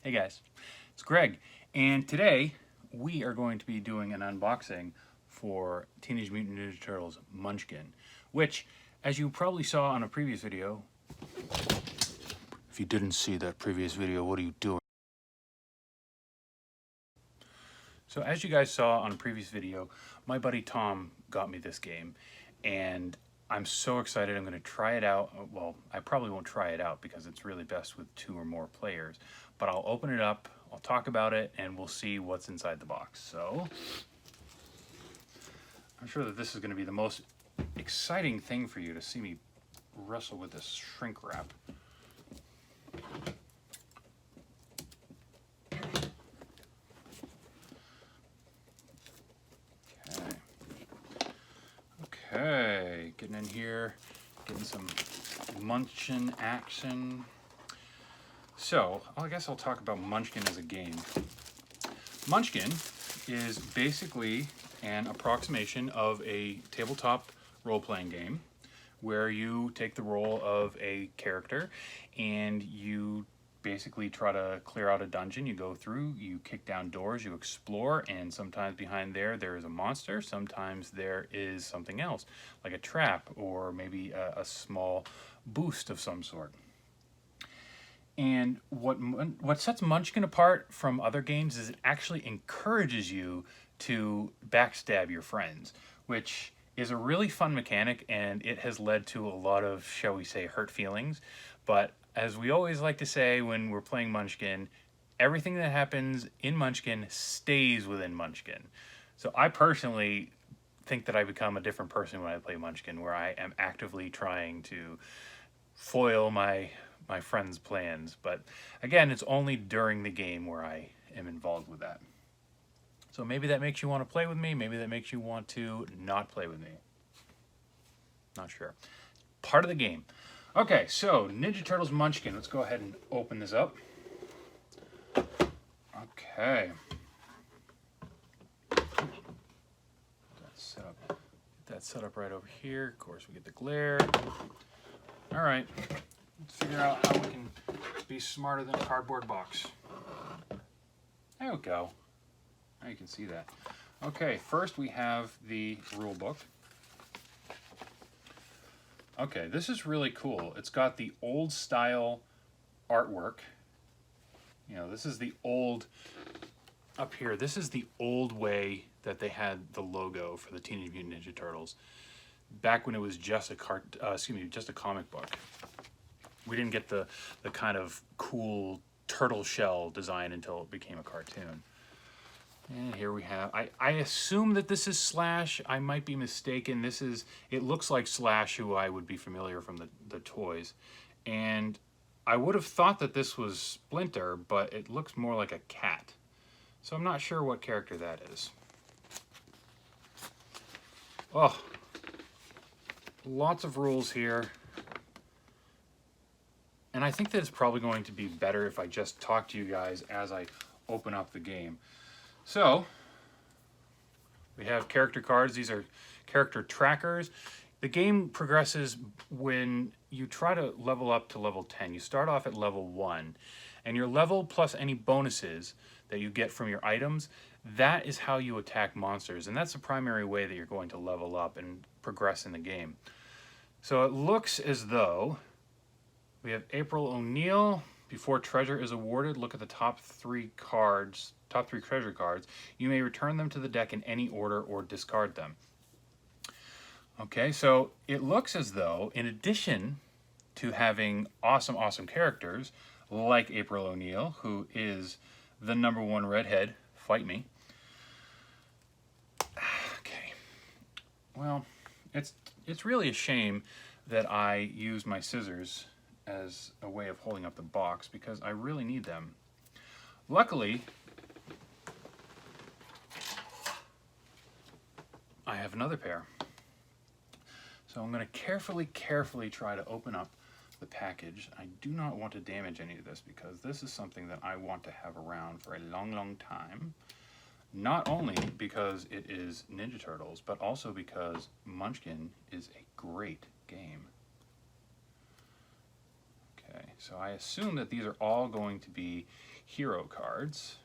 Hey guys, it's Greg, and today we are going to be doing an unboxing for Teenage Mutant Ninja Turtles Munchkin, which, as you probably saw on a previous video, if you didn't see that previous video, what are you doing? So as you guys saw on a previous video, my buddy Tom got me this game, and I'm so excited. I'm going to try it out. Well, I probably won't try it out because it's really best with 2 or more players, but I'll open it up, I'll talk about it, and we'll see what's inside the box. So I'm sure that this is going to be the most exciting thing for you to see me wrestle with this shrink wrap. Okay, getting in here, getting some Munchkin action. So, I guess I'll talk about Munchkin as a game. Munchkin is basically an approximation of a tabletop role-playing game where you take the role of a character and you basically try to clear out a dungeon. You go through, you kick down doors, you explore, and sometimes behind there is a monster, sometimes there is something else, like a trap or maybe a small boost of some sort. And what sets Munchkin apart from other games is it actually encourages you to backstab your friends, which is a really fun mechanic, and it has led to a lot of, shall we say, hurt feelings. But as we always like to say when we're playing Munchkin, everything that happens in Munchkin stays within Munchkin. So I personally think that I become a different person when I play Munchkin, where I am actively trying to foil my friends' plans. But again, it's only during the game where I am involved with that. So maybe that makes you want to play with me, maybe that makes you want to not play with me. Not sure. Part of the game. Okay, so Ninja Turtles Munchkin. Let's go ahead and open this up. Okay. Get that set up right over here. Of course, we get the glare. All right. Let's figure out how we can be smarter than a cardboard box. There we go. Now you can see that. Okay, first we have the rule book. Okay, this is really cool. It's got the old style artwork. You know, this is the old, up here, this is the old way that they had the logo for the Teenage Mutant Ninja Turtles. Back when it was just a just a comic book. We didn't get the kind of cool turtle shell design until it became a cartoon. And here we have, I assume that this is Slash. I might be mistaken. It looks like Slash, who I would be familiar from the toys. And I would have thought that this was Splinter, but it looks more like a cat. So I'm not sure what character that is. Oh, lots of rules here. And I think that it's probably going to be better if I just talk to you guys as I open up the game. So, we have character cards. These are character trackers. The game progresses when you try to level up to level 10. You start off at level 1, and your level plus any bonuses that you get from your items, that is how you attack monsters, and that's the primary way that you're going to level up and progress in the game. So it looks as though we have April O'Neil. Before treasure is awarded, look at the top 3 treasure cards. You may return them to the deck in any order or discard them. Okay, so it looks as though, in addition to having awesome characters like April O'Neil, who is the #1 redhead, fight me. Okay, well, it's really a shame that I use my scissors as a way of holding up the box because I really need them. Luckily, I have another pair. So I'm going to carefully try to open up the package. I do not want to damage any of this because this is something that I want to have around for a long time. Not only because it is Ninja Turtles, but also because Munchkin is a great game. Okay, so I assume that these are all going to be hero cards,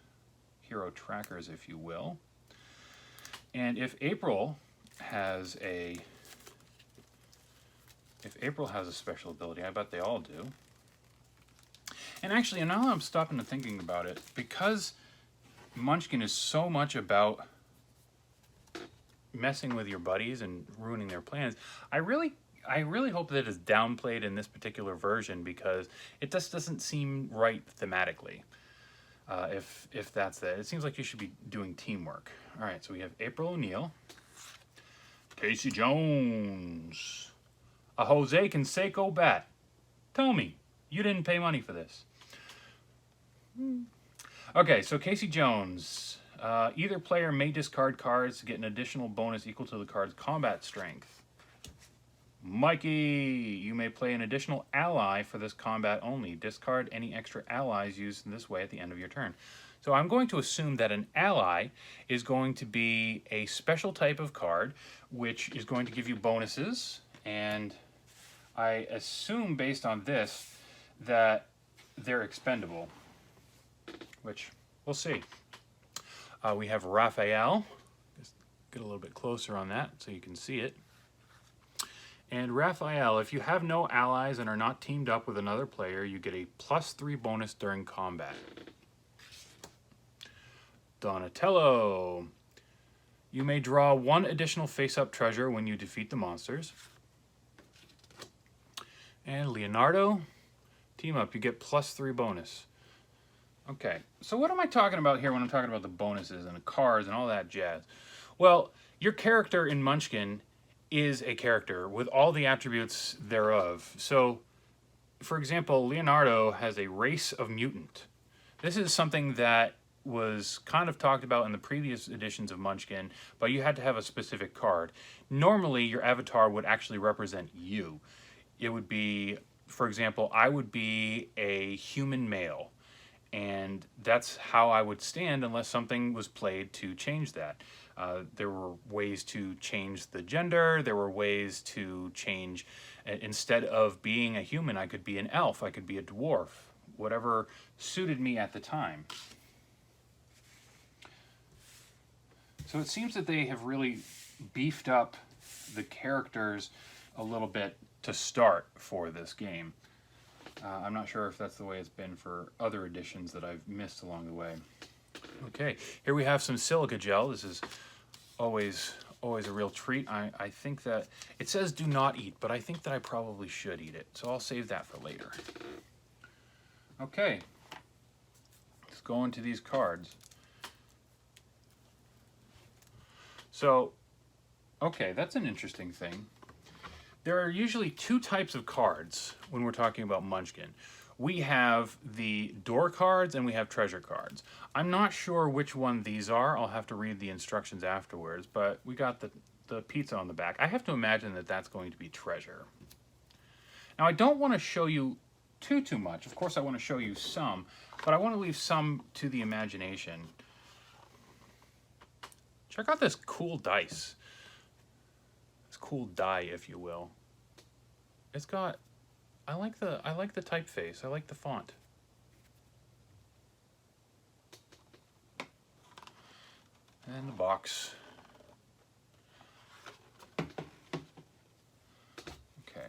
hero trackers, if you will. And if April has a special ability, I bet they all do. And actually, now I'm stopping and thinking about it, because Munchkin is so much about messing with your buddies and ruining their plans, I really hope that it's downplayed in this particular version, because it just doesn't seem right thematically. If that's it. It seems like you should be doing teamwork. All right, so we have April O'Neil, Casey Jones, a Jose Canseco bat. Tell me, you didn't pay money for this. Okay, so Casey Jones. Either player may discard cards to get an additional bonus equal to the card's combat strength. Mikey, you may play an additional ally for this combat only. Discard any extra allies used in this way at the end of your turn. So I'm going to assume that an ally is going to be a special type of card, which is going to give you bonuses. And I assume, based on this, that they're expendable, which we'll see. We have Raphael. Just get a little bit closer on that so you can see it. And Raphael, if you have no allies and are not teamed up with another player, you get a +3 bonus during combat. Donatello. You may draw 1 additional face-up treasure when you defeat the monsters. And Leonardo. Team up, you get +3 bonus. Okay, so what am I talking about here when I'm talking about the bonuses and the cards and all that jazz? Well, your character in Munchkin is a character with all the attributes thereof. So, for example, Leonardo has a race of mutant. This is something that was kind of talked about in the previous editions of Munchkin, but you had to have a specific card. Normally, your avatar would actually represent you. It would be, for example, I would be a human male. And that's how I would stand unless something was played to change that. There were ways to change the gender. There were ways to change, instead of being a human, I could be an elf. I could be a dwarf. Whatever suited me at the time. So it seems that they have really beefed up the characters a little bit to start for this game. I'm not sure if that's the way it's been for other editions that I've missed along the way. Okay, here we have some silica gel. This is always a real treat. I think that it says do not eat, but I think that I probably should eat it. So I'll save that for later. Okay, let's go into these cards. So, okay, that's an interesting thing. There are usually 2 types of cards when we're talking about Munchkin. We have the door cards and we have treasure cards. I'm not sure which one these are. I'll have to read the instructions afterwards, but we got the pizza on the back. I have to imagine that that's going to be treasure. Now, I don't want to show you too much. Of course, I want to show you some, but I want to leave some to the imagination. Check out this cool dice. Cool die, if you will. It's got, I like the typeface. I like the font. And the box. Okay.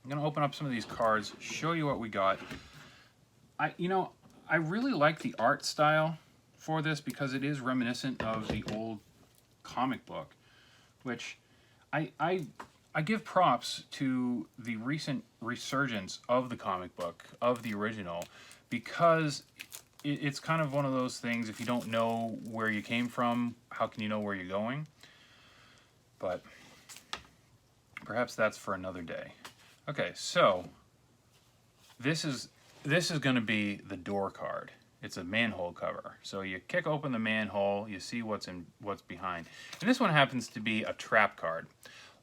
I'm gonna open up some of these cards, show you what we got. I really like the art style for this because it is reminiscent of the old comic book, which I give props to the recent resurgence of the comic book, of the original, because it's kind of one of those things, if you don't know where you came from, how can you know where you're going? But perhaps that's for another day. Okay, so this is going to be the door card. It's a manhole cover. So you kick open the manhole, you see what's behind. And this one happens to be a trap card.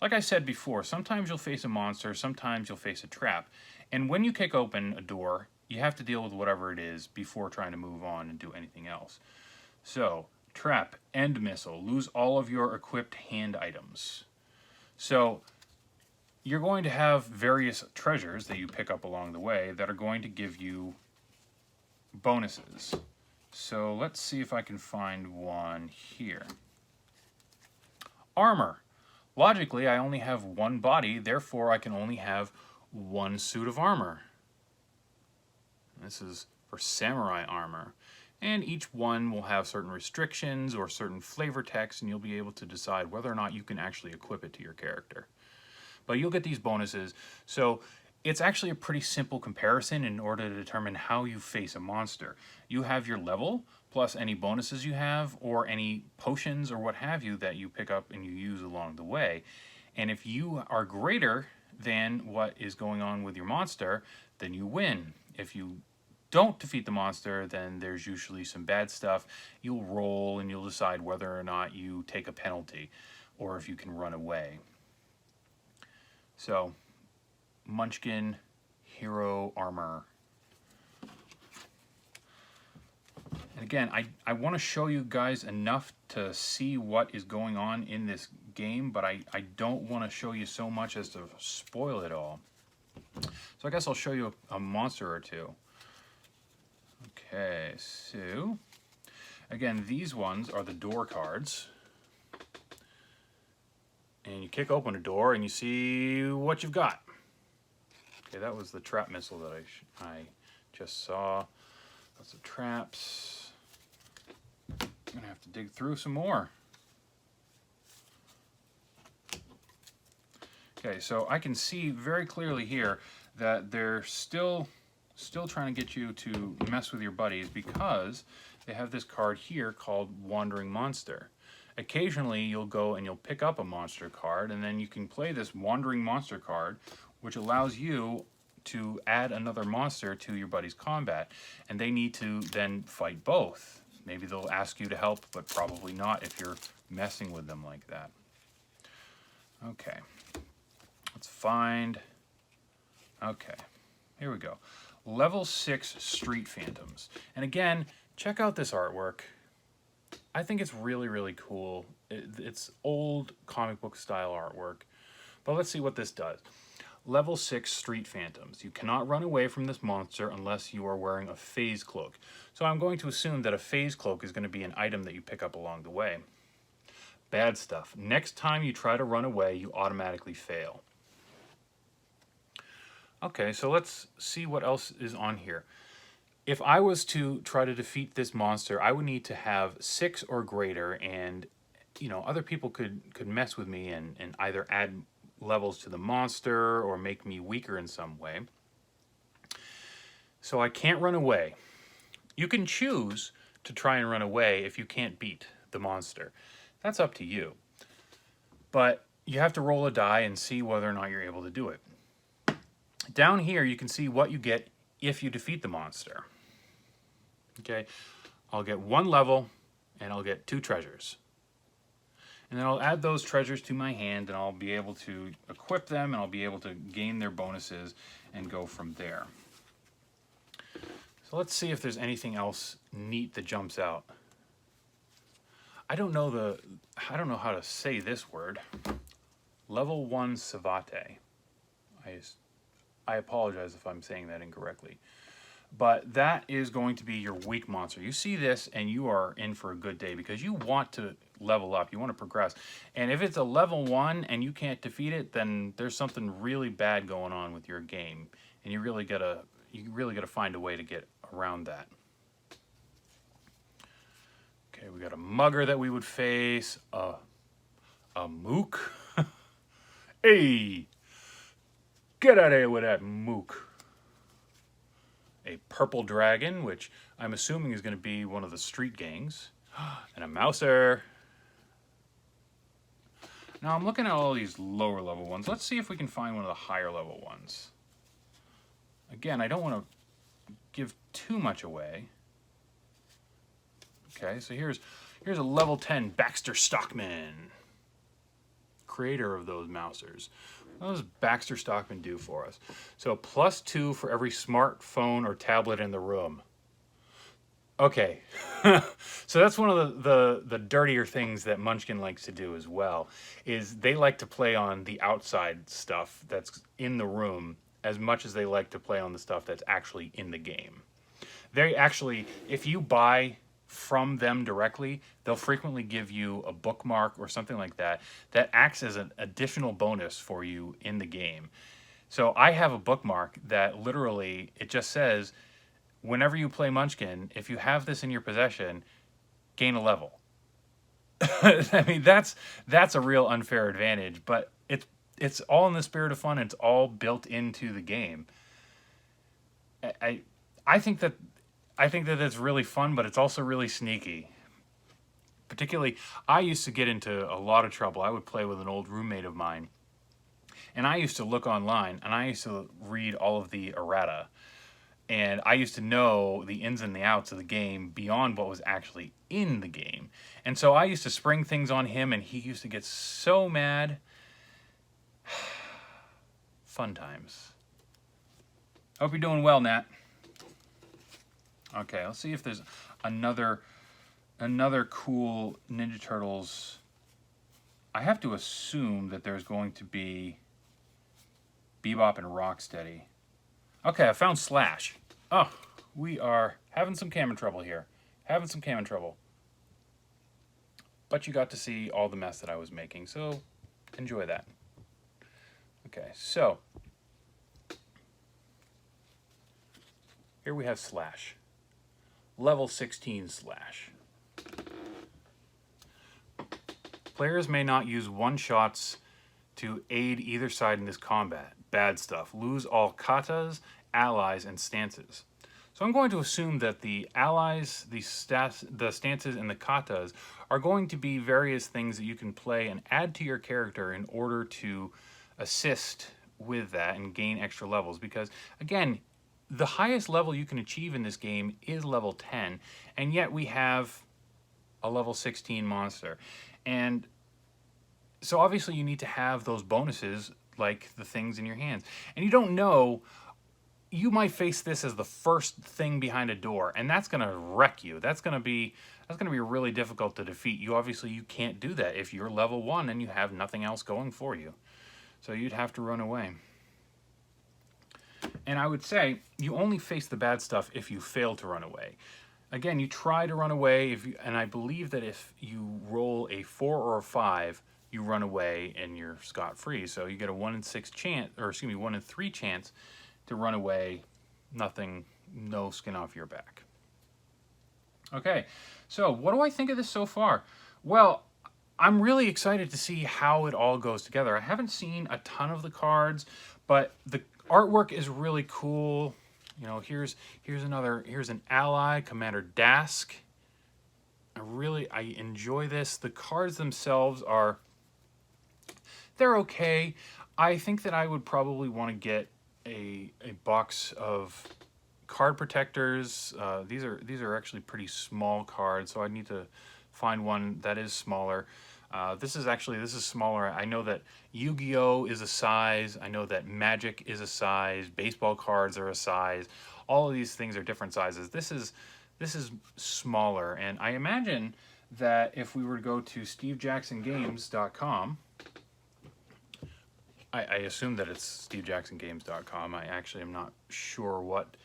Like I said before, sometimes you'll face a monster, sometimes you'll face a trap. And when you kick open a door, you have to deal with whatever it is before trying to move on and do anything else. So, trap, end missile, lose all of your equipped hand items. So, you're going to have various treasures that you pick up along the way that are going to give you bonuses. So let's see if I can find one here. Armor. Logically, I only have one body, therefore I can only have one suit of armor. This is for samurai armor. And each one will have certain restrictions or certain flavor text, and you'll be able to decide whether or not you can actually equip it to your character. But you'll get these bonuses. So it's actually a pretty simple comparison in order to determine how you face a monster. You have your level, plus any bonuses you have, or any potions or what have you that you pick up and you use along the way. And if you are greater than what is going on with your monster, then you win. If you don't defeat the monster, then there's usually some bad stuff. You'll roll and you'll decide whether or not you take a penalty or if you can run away. So, Munchkin Hero Armor. And again, I want to show you guys enough to see what is going on in this game, but I don't want to show you so much as to spoil it all. So I guess I'll show you a monster or two. Okay, so again, these ones are the door cards. And you kick open a door and you see what you've got. Okay, that was the trap missile that I just saw. Lots of traps. I'm gonna have to dig through some more. Okay, so I can see very clearly here that they're still trying to get you to mess with your buddies because they have this card here called Wandering Monster. Occasionally you'll go and you'll pick up a monster card, and then you can play this Wandering Monster card, which allows you to add another monster to your buddy's combat, and they need to then fight both. Maybe they'll ask you to help, but probably not if you're messing with them like that. Okay, let's find, okay, here we go. Level 6 Street Phantoms. And again, check out this artwork. I think it's really, really cool. It's old comic book style artwork. But let's see what this does. Level 6 Street Phantoms. You cannot run away from this monster unless you are wearing a phase cloak. So I'm going to assume that a phase cloak is going to be an item that you pick up along the way. Bad stuff. Next time you try to run away, you automatically fail. Okay, so let's see what else is on here. If I was to try to defeat this monster, I would need to have 6 or greater, and you know, other people could mess with me and either add levels to the monster or make me weaker in some way. So I can't run away. You can choose to try and run away if you can't beat the monster. That's up to you. But you have to roll a die and see whether or not you're able to do it. Down here you can see what you get if you defeat the monster. Okay, I'll get 1 level and I'll get 2 treasures. And then I'll add those treasures to my hand and I'll be able to equip them and I'll be able to gain their bonuses and go from there. So let's see if there's anything else neat that jumps out. I don't know how to say this word. Level 1 Savate. I apologize if I'm saying that incorrectly. But that is going to be your weak monster. You see this and you are in for a good day because you want to level up. You want to progress. And if it's a level 1 and you can't defeat it, then there's something really bad going on with your game. And you really gotta find a way to get around that. Okay, we got a mugger that we would face. A mook. Hey! Get out of here with that mook. A purple dragon, which I'm assuming is going to be one of the street gangs. And a mouser. Now I'm looking at all these lower level ones. Let's see if we can find one of the higher level ones. Again, I don't want to give too much away. Okay, so here's a level 10 Baxter Stockman. Creator of those mousers. What does Baxter Stockman do for us? So +2 for every smartphone or tablet in the room. Okay, so that's one of the dirtier things that Munchkin likes to do as well, is they like to play on the outside stuff that's in the room as much as they like to play on the stuff that's actually in the game. They actually, if you buy from them directly, they'll frequently give you a bookmark or something like that that acts as an additional bonus for you in the game. So I have a bookmark that literally, it just says, whenever you play Munchkin, if you have this in your possession, gain a level. I mean, that's a real unfair advantage, but it's all in the spirit of fun. It's all built into the game. I I think that I think that it's really fun, but it's also really sneaky. Particularly, I used to get into a lot of trouble. I would play with an old roommate of mine, and I used to look online, and I used to read all of the errata. And I used to know the ins and the outs of the game beyond what was actually in the game. And so I used to spring things on him, and he used to get so mad. Fun times. Hope you're doing well, Nat. Okay, let's see if there's another cool Ninja Turtles. I have to assume that there's going to be Bebop and Rocksteady. Okay, I found Slash. Oh, we are having some camera trouble here. Having some camera trouble. But you got to see all the mess that I was making, so enjoy that. Okay, so here we have Slash. Level 16 Slash. Players may not use one-shots to aid either side in this combat. Bad stuff. Lose all katas, allies, and stances. So I'm going to assume that the allies, the stances, and the katas are going to be various things that you can play and add to your character in order to assist with that and gain extra levels. Because, again, the highest level you can achieve in this game is level 10, and yet we have a level 16 monster. And so obviously you need to have those bonuses like the things in your hands. And you don't know, you might face this as the first thing behind a door, and that's going to wreck you. That's going to be really difficult to defeat. You can't do that if you're level 1 and you have nothing else going for you. So you'd have to run away. And I would say you only face the bad stuff if you fail to run away. Again, you try to run away, and I believe that if you roll a 4 or a 5, you run away and you're scot-free. So you get a 1 in 6 chance, or excuse me, 1 in 3 chance to run away, no skin off your back. Okay, so what do I think of this so far? Well, I'm really excited to see how it all goes together. I haven't seen a ton of the cards, but the artwork is really cool. You know, here's an ally, Commander Dask. I enjoy this. The cards themselves they're okay. I think that I would probably want to get a box of card protectors. These are actually pretty small cards, so I need to find one that is smaller. This is smaller. I know that Yu-Gi-Oh is a size. I know that Magic is a size. Baseball cards are a size. All of these things are different sizes. This is smaller, and I imagine that if we were to go to stevejacksongames.com, I assume that it's stevejacksongames.com. I actually am not sure what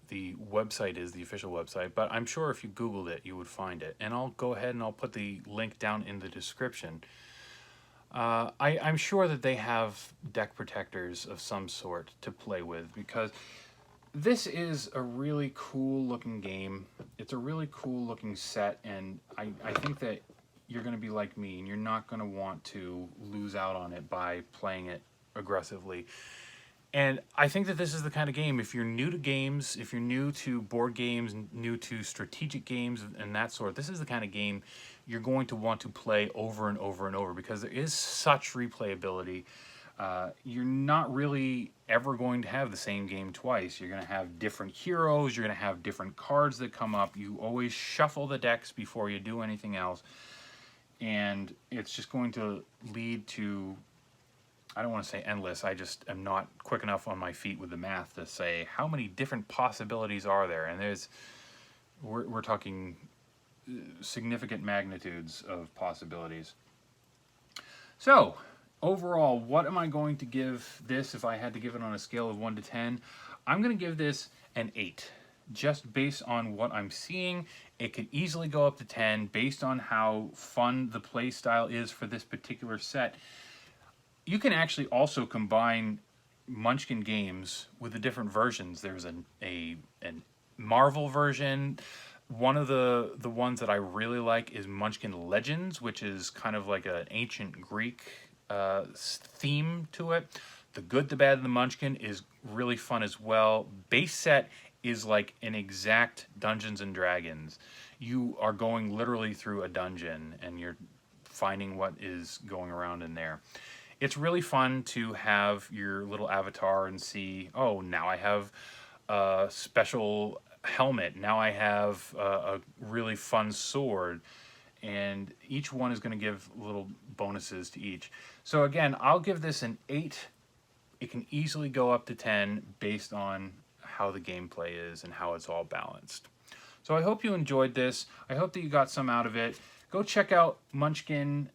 the website is, the official website, but I'm sure if you Googled it, you would find it. And I'll go ahead and I'll put the link down in the description. I'm sure that they have deck protectors of some sort to play with, because this is a really cool looking game. It's a really cool looking set, and I think that you're going to be like me, and you're not going to want to lose out on it by playing it aggressively. And I think that this is the kind of game, if you're new to games, if you're new to board games, new to strategic games and that sort, this is the kind of game you're going to want to play over and over and over, because there is such replayability. You're not really ever going to have the same game twice. You're going to have different heroes. You're going to have different cards that come up. You always shuffle the decks before you do anything else. And it's just going to lead to, I don't want to say endless. I just am not quick enough on my feet with the math to say how many different possibilities are there. And we're talking significant magnitudes of possibilities. So, overall, what am I going to give this if I had to give it on a scale of 1 to 10? I'm going to give this an 8. Just based on what I'm seeing, it could easily go up to 10 based on how fun the play style is for this particular set. You can actually also combine Munchkin games with the different versions. There's a Marvel version. One of the ones that I really like is Munchkin Legends, which is kind of like an ancient Greek theme to it. The Good, the Bad, and the Munchkin is really fun as well. Base set is like an exact Dungeons and Dragons. You are going literally through a dungeon and you're finding what is going around in there. It's really fun to have your little avatar and see, oh, now I have a special helmet. Now I have a really fun sword. And each one is going to give little bonuses to each. So again, I'll give this an 8. It can easily go up to 10 based on how the gameplay is and how it's all balanced. So I hope you enjoyed this. I hope that you got some out of it. Go check out Munchkin,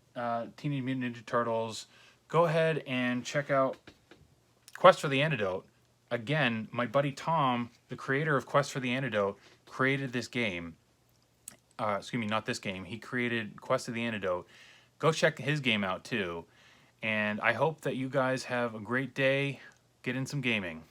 Teenage Mutant Ninja Turtles. Go ahead and check out Quest for the Antidote. Again, my buddy Tom, the creator of Quest for the Antidote, created this game. Excuse me, not this game. He created Quest of the Antidote. Go check his game out too. And I hope that you guys have a great day. Get in some gaming.